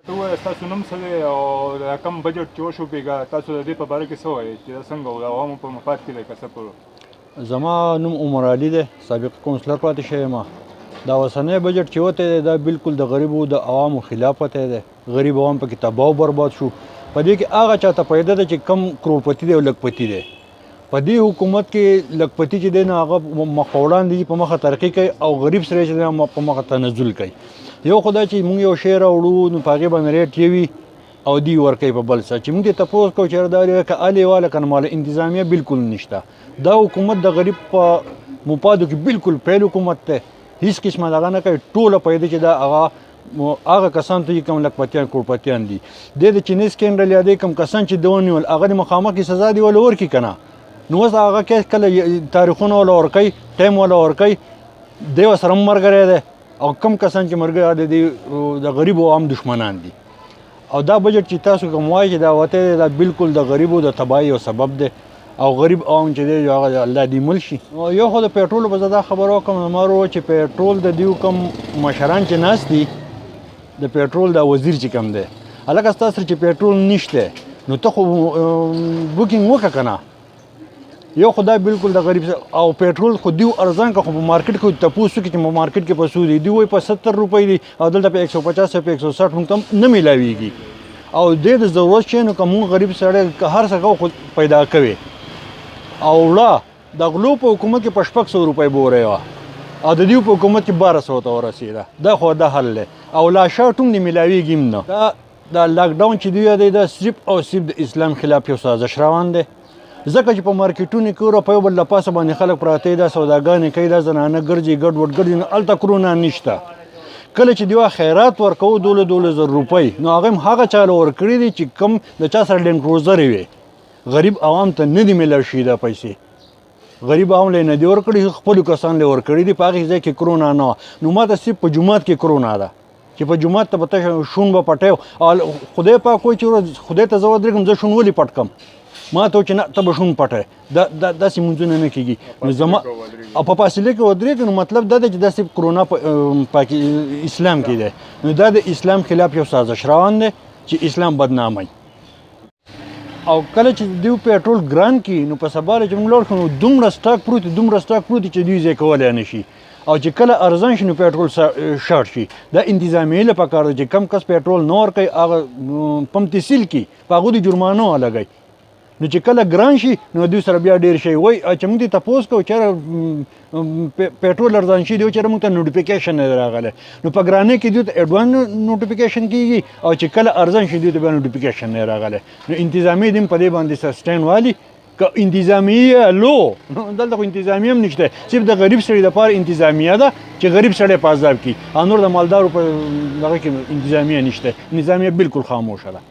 ته تاسو نوم څه دی او دا کم بجټ چې وشوپېږه تاسو د دې په باره کې څه وایئ چې دا څنګه د عوامو په مفاد کې دی که څه کړو؟ زما نوم عمر علي دی، سابق کونسلر پاتې شوی یم. دا اوسنی بجټ چې وتی دی دا بالکل د غریبو د عوامو خلاف وتی دی. غریب عوام پکې تباه او برباد شو. په دې کې هغه چاته پیدا ده چې کم کروڑپتی دی او لکپتی دی. په دې حکومت کې لکپتی چې دی نه هغه مخ په وړاندې دي، په مخه ترقي کوي، او غریب سره چې دی په مخه تنزل کوي. یو خدای چې موږ یو شی راوړو نو په هغې باندې ریټ یوي او دی ورکوي په بل څه چې موږ دې تپوس کوو چې دا که الې واله که نه ماله انتظامیه بالکل نشته. دا حکومت د غریب په مفادو کې بالکل پیل حکومت دی. هیڅ قسمه دغه نه کوي. ټوله پیدا چې دا هغه کسان ته چې کوم لکپتیان کروڑپتیان دي د چیني سکینډل یا د کوم کسان چې د ونیول هغه د مخامخ سزا دی ولا ورکړي که نه. نو اوس هغه کیس کله تاریخونه ولا ورکوي، ټایم ولا ورکوي، دی ورسره هم ملګری دی، او کم کسان چې ملګري دي د غریبو عام دشمنان دي. او دا بجټ چې تاسو کوم وایي چې دا وتی دی دا بالکل د غریبو د تباهي یو سبب دی، او غریب عوام چې دی هغه الله دې مل شي. یو خو د پیټرولو به زه دا خبره وکړم زما ورور چې پیټرول د دیو کم مشران چې ناست دي، د پیټرول دا وزیر چې کوم دی، هلکه ستا سره چې پیټرول نشته نو ته خو بوکینګ وکړه که نه. یو خدای بالکل د غریب او پیټرول خو دیو ارزان که خو په مارکیټ کې تپوس وکړي چې په مارکیټ کې په څو دي، دوی وایي په 70 روپۍ دي او دلته په 150 په 160 موږ ته نه میلاویږي. او د ضرورت شی نو که موږ غریب سړی که هر څه خو پیدا کوي. او وړه د غلو په حکومت کې په 600 روپۍ بورې وه او د دیو په حکومت کې 1200 ته ورسېده. دا خو دا حل دی. او لا شرط هم نه میلاویږي هم نه. دا لاکډاون چې دوی دی دا صرف او صرف د اسلام خلاف یو سازش روان دی. ځکه چې په مارکیټونو کې ور په یو بل لپاسه باندې خلک پراته دا سوداګانې کوي، دا زنانه ګرځي ګډ وډ ګرځي، نو هلته کرونا نشته. کله چې دوی خیرات ورکوو 12,000 روپۍ نو هغه هم هغه چاله ورکړي دي چې کم د چا سره لینډ کروزرې وي. غریب عوام ته نه دي میلاو شي دا پیسې. غریب عوام له نه دي ورکړي، خپلو کسان له ورکړي دي. په هغې ځای کې کرونا نه وه. نو ما ته صرف په جومات کې کرونا ده چې په جومات ته به ته شون به پټی او خدای پاک وایي چې خدای ته زه ودرېږم زه شون ولې پټ کړم. ما ته چې نه ته به شون پټی داسې مونځونه نه کېږي. نو زما او په فاصله کې ودرېږي نو مطلب دا دی چې دا صرف کرونا په اسلام کې دی. نو دا د اسلام خلاف یو سازش روان دی چې اسلام بدناموي. او کله چې دوی پیټرول ګران کړي نو په سبا چې موږ لاړ شو نو دومره سټاک پروت دی چې دوی ځای کولی نه شي. او چې کله ارزان شي نو پیټرول شارټ شي. دا انتظامیې له پکار ده چې کم کس پیټرول نه ورکوي هغه پمپ ته سیل کړي، په هغو د جرمانه ولګوي. نو چې کله ګران شي نو دوی سره بیا ډېر شي وایي چې موږ دې تپوس کوو چېرې پیټرول ارزان شي دی چېرې موږ ته نوټیفیکیشن نه دی راغلی. نو په ګرانۍ کې دوی ته ایډوانس نوټیفیکیشن کېږي او چې کله ارزان شي دوی ته بیا نوټیفیکیشن نه راغلی. نو انتظامیې دې هم په دې باندې سسټین والي که انتظامیه لو نو دلته خو انتظامیه هم نشته. صرف د غریب سړي دپاره انتظامیه ده چې غریب سړی په عذاب کړي، او نور د مالدارو په دغه کې انتظامیه نشته. نظامیه بالکل خاموشه ده.